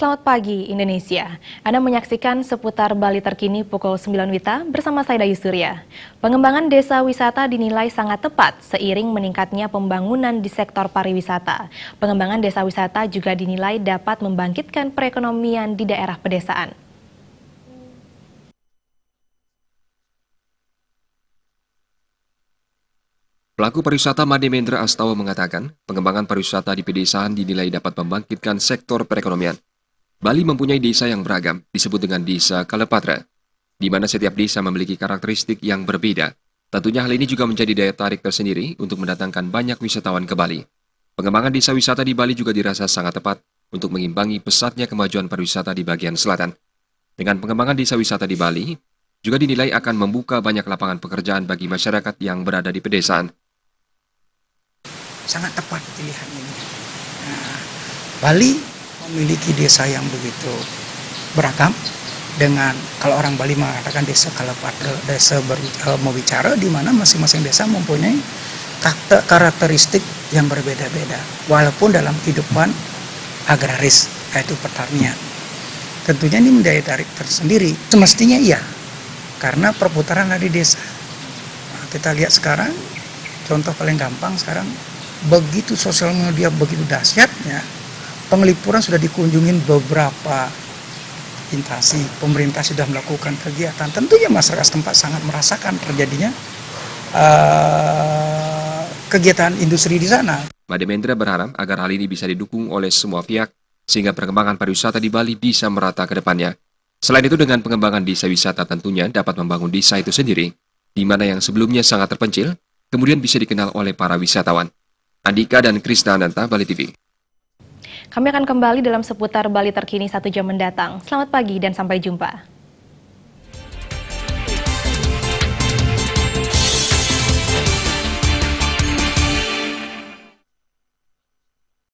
Selamat pagi Indonesia. Anda menyaksikan seputar Bali terkini pukul 9 WITA bersama saya Dayu Surya. Pengembangan desa wisata dinilai sangat tepat seiring meningkatnya pembangunan di sektor pariwisata. Pengembangan desa wisata juga dinilai dapat membangkitkan perekonomian di daerah pedesaan. Pelaku pariwisata Made Mendra Astawa mengatakan, pengembangan pariwisata di pedesaan dinilai dapat membangkitkan sektor perekonomian. Bali mempunyai desa yang beragam, disebut dengan Desa Kalepatra, di mana setiap desa memiliki karakteristik yang berbeda. Tentunya hal ini juga menjadi daya tarik tersendiri untuk mendatangkan banyak wisatawan ke Bali. Pengembangan desa wisata di Bali juga dirasa sangat tepat untuk mengimbangi pesatnya kemajuan pariwisata di bagian selatan. Dengan pengembangan desa wisata di Bali, juga dinilai akan membuka banyak lapangan pekerjaan bagi masyarakat yang berada di pedesaan. Sangat tepat pilihan ini. Nah, Bali memiliki desa yang begitu beragam dengan, kalau orang Bali mengatakan desa Kalepatra, desa mau bicara, di mana masing-masing desa mempunyai karakteristik yang berbeda-beda walaupun dalam kehidupan agraris, yaitu pertanian. Tentunya ini menjadi tarik tersendiri. Semestinya iya, karena perputaran ada di desa. Nah, kita lihat sekarang, contoh paling gampang sekarang, begitu sosial media begitu dahsyatnya, pengelipuran sudah dikunjungin beberapa instansi, pemerintah sudah melakukan kegiatan. Tentunya masyarakat setempat sangat merasakan terjadinya kegiatan industri di sana. Made Mendra berharap agar hal ini bisa didukung oleh semua pihak, sehingga perkembangan pariwisata di Bali bisa merata ke depannya. Selain itu, dengan pengembangan desa wisata tentunya dapat membangun desa itu sendiri, di mana yang sebelumnya sangat terpencil, kemudian bisa dikenal oleh para wisatawan. Andika dan Krisna Ananta, Bali TV. Kami akan kembali dalam seputar Bali terkini 1 jam mendatang. Selamat pagi dan sampai jumpa.